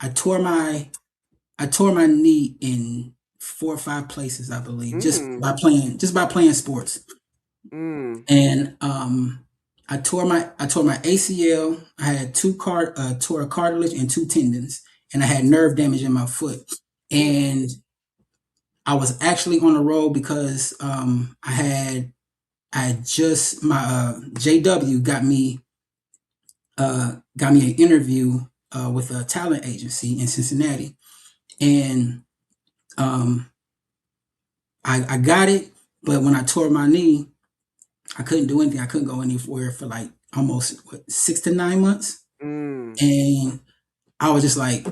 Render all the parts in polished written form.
I tore my I tore my knee in 4 or 5 places, I believe, Mm. just by playing sports. Mm. And I tore my ACL. I had tore a cartilage and two tendons, and I had nerve damage in my foot. Mm. And I was actually on the road because I had just my JW got me an interview with a talent agency in Cincinnati, and um, I got it. But when I tore my knee, I couldn't do anything. I couldn't go anywhere for like almost 6 to 9 months, Mm. and I was just like,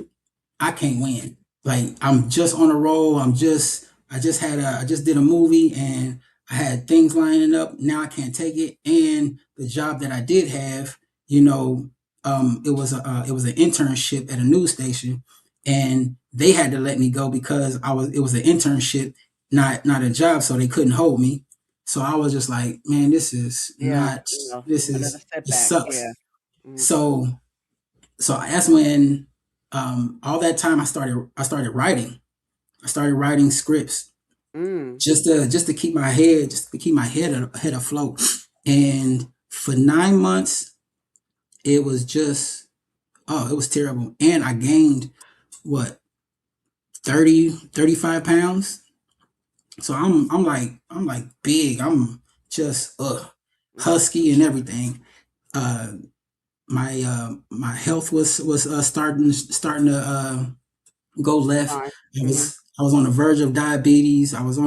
I can't win. Like I'm just on a roll. I just did a movie and I had things lining up. Now I can't take it. And the job that I did have, you know, it was an internship at a news station, and they had to let me go because I was it was an internship, not a job, so they couldn't hold me. So I was just like, man, Yeah. Another this setback. Yeah. sucks. Mm. So that's when all that time I started writing. I started writing scripts Mm. just to keep my head head afloat. And for 9 months, it was just it was terrible. And I gained what 35 pounds. So I'm like big. I'm just Mm. husky and everything. Uh, my health was starting to go left. Fine. Mm-hmm. I was on the verge of diabetes. Mm. I was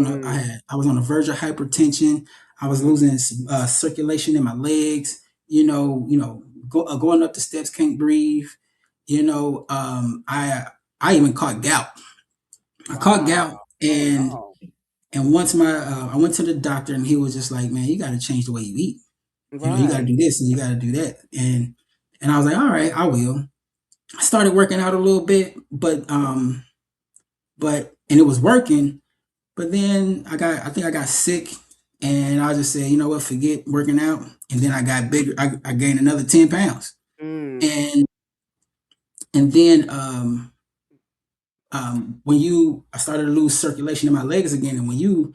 on the verge of hypertension. I was Mm. losing circulation in my legs. Going up the steps, can't breathe. You know, I even caught gout. I caught Wow. gout, Oh no. and once I went to the doctor, and he was just like, "Man, you got to change the way you eat. You know, you got to Right. do this and you got to do that." And I was like, "All right, I will." I started working out a little bit, and it was working. But then I think I got sick, and I just said, you know what, forget working out. And then I got bigger. I gained another 10 pounds, Mm. and then I started to lose circulation in my legs again. And when you,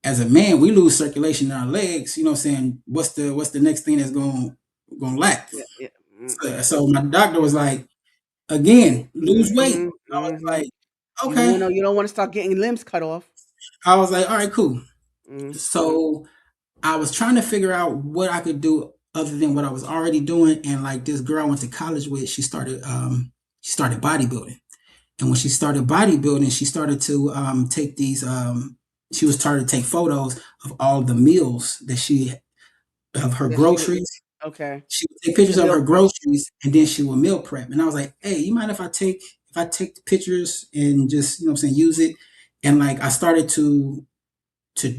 as a man, we lose circulation in our legs, you know, what I'm saying, what's the next thing that's going to lack? Yeah. Yeah. Mm. So my doctor was like, again, lose weight. Mm-hmm. I was Mm-hmm. like, okay. You don't want to start getting limbs cut off. I was like, all right, cool. Mm. So I was trying to figure out what I could do other than what I was already doing. And like this girl I went to college with, she started bodybuilding. And when she started bodybuilding, she started to take these she was starting to take photos of all the meals that she of her That she would. groceries. Okay. She would take pictures The of meal her prep. groceries and then she would meal prep. And I was like, hey, you mind if I take the pictures and just, you know what I'm saying, use it? And like I started to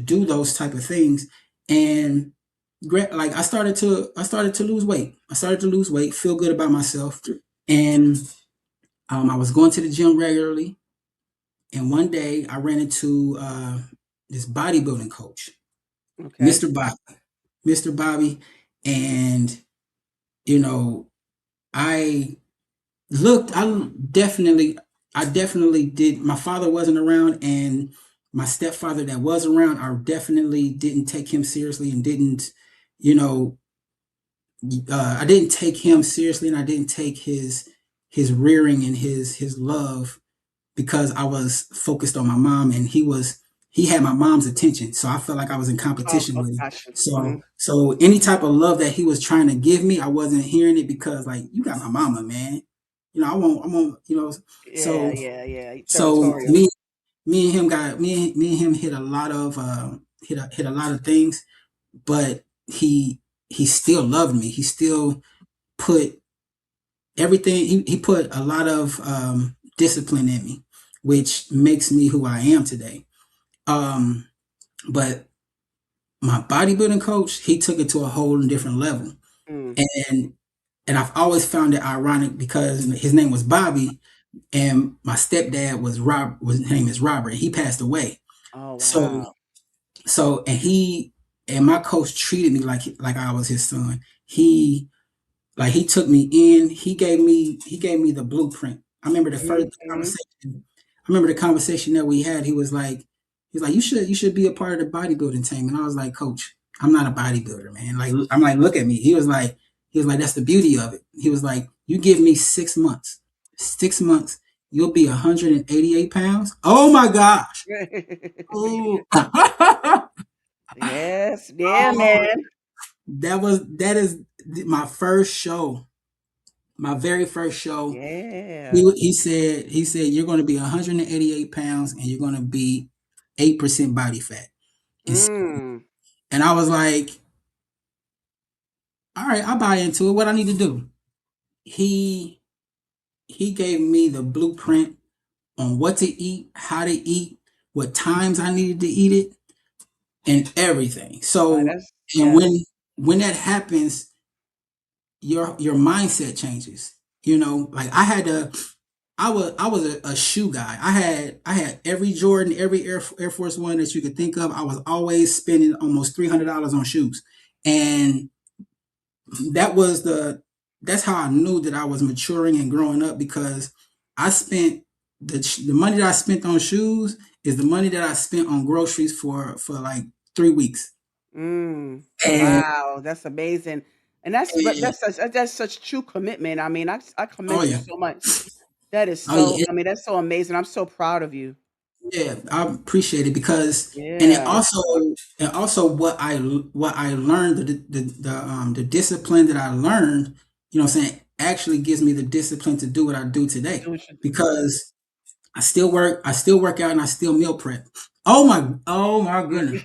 do those type of things. And like I started to lose weight. I started to lose weight, feel good about myself. And I was going to the gym regularly. And one day I ran into this bodybuilding coach, Okay. Mr. Bobby. Mr. Bobby. And, you know, I looked, I definitely did. My father wasn't around, and my stepfather that was around, I definitely didn't take him seriously and didn't, you know, I didn't take him seriously, and I didn't take his rearing and his love because I was focused on my mom, and he had my mom's attention, so I felt like I was in Oh, competition oh, with him. gotcha. Mm-hmm. So any type of love that he was trying to give me, I wasn't hearing it because like you got my mama, man. You know, I won't, you know. Yeah, So yeah, yeah. so Territorial. me and him hit a lot of hit a lot of things, but he still loved me. He still put everything. He put a lot of discipline in me, which makes me who I am today. Um, but my bodybuilding coach, he took it to a whole different level, Mm. and I've always found it ironic because his name was Bobby, and my stepdad was Rob. His name is Robert. He passed away. Oh So wow. and and my coach treated me like I was his son. He took me in. He gave me the blueprint I remember the first Mhm. conversation. I remember the conversation that we had. He's like, you should be a part of the bodybuilding team. And I was like, Coach, I'm not a bodybuilder, man. Like, I'm like, look at me. He was like, that's the beauty of it. He was like, you give me 6 months, 6 months, you'll be 188 pounds. Oh my gosh. Oh, Yes, yeah, oh, man. that is my first show, my very first show. Yeah. He said you're going to be 188 pounds and you're going to be 8% body fat. And, Mm. and I was like, all right, I'll buy into it. What I need to do. He he gave me the blueprint on what to eat, how to eat, what times I needed to eat it, and everything. So That's and yes. when that happens, your mindset changes. You know, like I was a shoe guy. I had every Jordan, every Air Force One that you could think of. I was always spending almost $300 on shoes, and that was that's how I knew that I was maturing and growing up because I spent the money that I spent on shoes is the money that I spent on groceries for like 3 weeks. Mm. And, Wow, that's amazing. And and that's such true commitment. I mean, I oh commend you yeah, so much. That is oh so yeah, I mean, that's so amazing. I'm so proud of you. yeah, I appreciate it because, and Yeah. it also what I learned the discipline that I learned, you know, what I'm saying, actually gives me the discipline to do what I do Do today what you do. because I still work out and I still meal prep. Oh my goodness,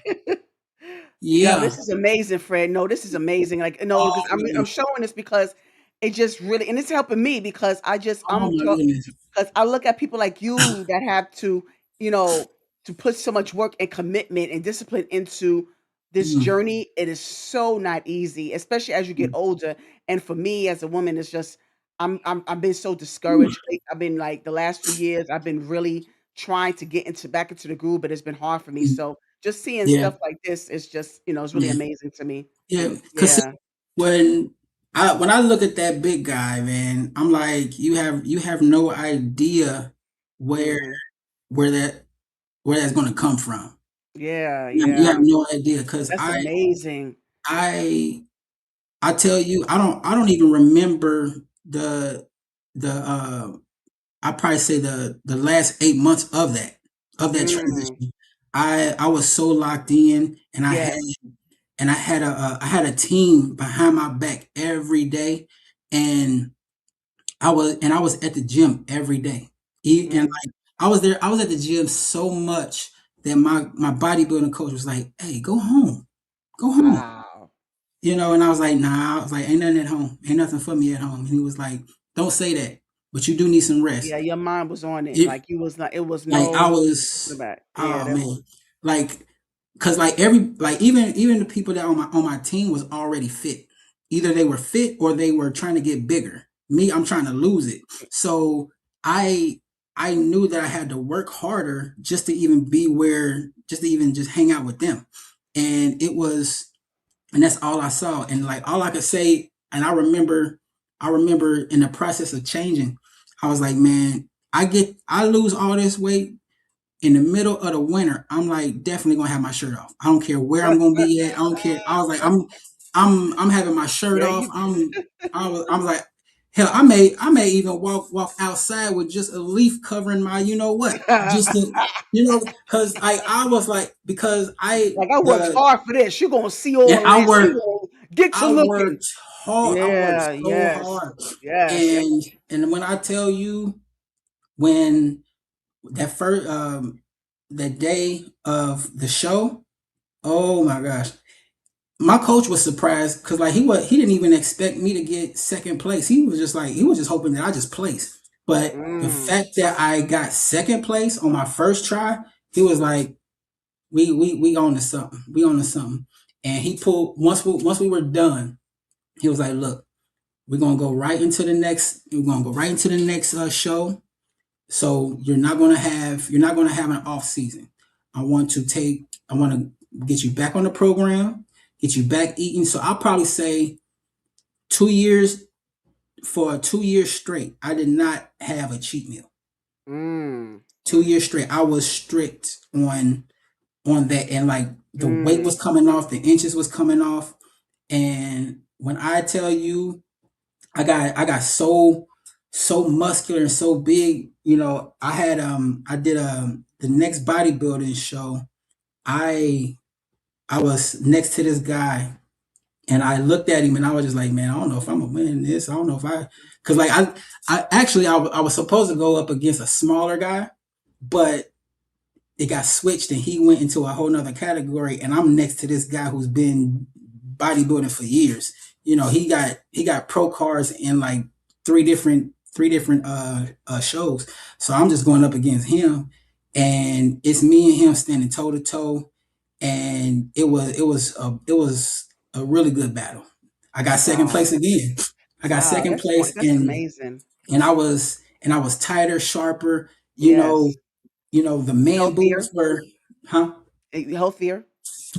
Yeah, yeah, this is amazing, Fred. No, this is amazing. Like, no, oh because my I'm goodness, showing this because it just really and it's helping me because oh my goodness, because I look at people like you that have to, you know, to put so much work and commitment and discipline into this Mm, journey. It is so not easy, especially as you get mm, older. And for me as a woman, it's just I've been so mm, discouraged. I've been like the last few years, I've been really trying to get into back into the groove, but it's been hard for me. mm, So just seeing yeah, stuff like this is just, it's really yeah, amazing to me. yeah. Because Yeah. when when I look at that big guy, man, I'm like, you have no idea where Mhm. where that where that's going to come from. Yeah, You have yeah. no idea because That's amazing. I I tell you, I don't even remember the I probably say the last 8 months of that Mm. transition. I was so locked in, Yes. and I had a team behind my back every day, and I was at the gym every day. And Mm. like I was at the gym so much that my bodybuilding coach was like, "Hey, go home." Wow. You know, and I was like, "Nah," I was like, "Ain't nothing at home. Ain't nothing for me at home." And he was like, "Don't say that, but you do need some rest." Yeah, your mind was on it. It Like, you was not it was like I no was back. Yeah, oh that man. Like cuz like even the people that on my team was already fit. Either they were fit or they were trying to get bigger. Me, I'm trying to lose it. So I I knew that I had to work harder just to even be where just to even just hang out with them. And it was and that's all I saw. And like all I could say, and I remember in the process of changing, I was like, man, I lose all this weight in the middle of the winter. I'm like definitely gonna have my shirt off. I don't care where I'm gonna be at. I don't care. I was like, I'm having my shirt yeah, off. you I was like, hell, I may even walk outside with just a leaf covering my you know what, just to you know, because I was like because I like, I worked the hard for this. You gonna see and all of this. You gonna get to I looking. worked hard. I worked Yeah, so yes. hard. Yes. And when I tell you when that first that day of the show, oh my gosh. My coach was surprised because like he didn't even expect me to get second place. He was just like he was just hoping that I just placed. But the Mm. fact that I got second place on my first try, he was like, we on to something. We on to something. And he pulled once we were done, he was like, look, we're gonna go right into the next. We're gonna go right into the next show. So you're not gonna have an off season. I want to get you back on the program, get you back eating. So I'll probably say 2 years. for 2 years straight, I did not have a cheat meal. Mm. 2 years straight, I was strict on that, and like the weight Mm. was coming off, the inches was coming off, and when I tell you, I got so muscular and so big. I did the next bodybuilding show. I I was next to this guy, and I looked at him and I was just like, man, I don't know if I'm gonna win this. I don't know if because like I actually I was supposed to go up against a smaller guy, but it got switched and he went into a whole nother category, and I'm next to this guy who's been bodybuilding for years. He got pro cards in like three different shows. So I'm just going up against him, and it's me and him standing toe to toe, and it was a really good battle. I got second Wow. place again. I got Wow, second place, that's and amazing. I was tighter, sharper. You know, Yes. the man Healthier. boobs were, huh, Healthier.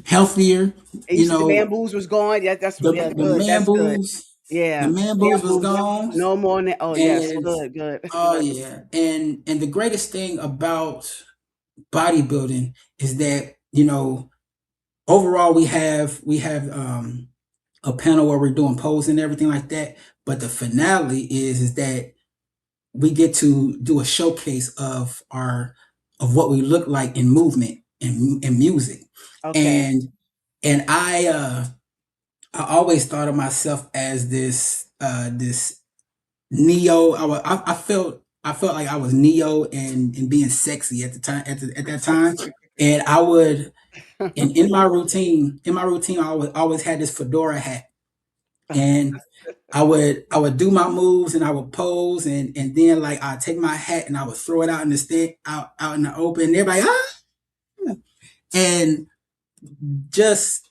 healthier. And you You said the man know, boobs was gone. Yeah, that's the yeah, the good. man That's good. boobs, the Yeah. man Man boobs was boobs. gone, No more oh yes. and Good, good. oh yeah, and the greatest thing about bodybuilding is that overall we have a panel where we're doing pose and everything like that, but the finale is that we get to do a showcase of what we look like in movement and music. Okay. And and I uh I always thought of myself as this Neo. I felt like I was Neo and being sexy at the time at that time. And I would in my routine I always had this fedora hat, and I would do my moves and I would pose, and then like I'd take my hat and I would throw it out in the out in the open, and everybody and just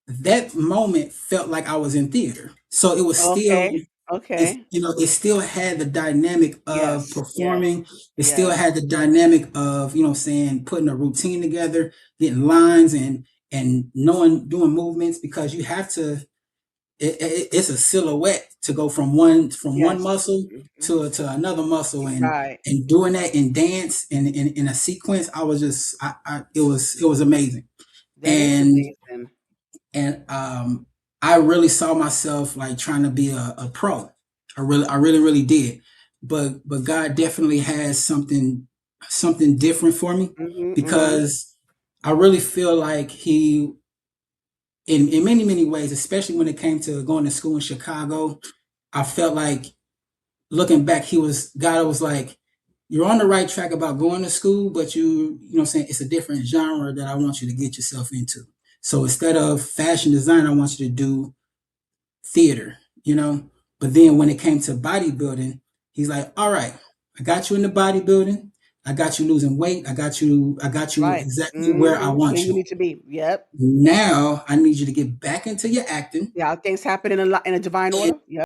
that moment felt like I was in theater. So it was still Okay. it's Okay. you know it still had the dynamic of Yes. Yes. performing. It still Yes. had the dynamic of saying, putting a routine together, getting lines, and knowing doing movements, because you have to. It's a silhouette to go from one Yes. muscle Mhm. to another muscle, and Right. and doing that in dance and in a sequence. I was just it was amazing. That is and amazing. and I really saw myself like trying to be a pro. I really did, but God definitely has something different for me, Mhm. Mhm. because I really feel like He, in many many ways, especially when it came to going to school in Chicago, I felt like, looking back, God was like, you're on the right track about going to school, but you know what I'm saying, it's a different genre that I want you to get yourself into. So instead of fashion design, I want you to do theater. But then when it came to bodybuilding, he's like, all right, I got you in the bodybuilding. I got you losing weight. I got you Right. exactly where I Mhm. Where want you you. need to be. Yep. Now I need you to get back into your acting. Yeah, things happen in a divine And order. Yep.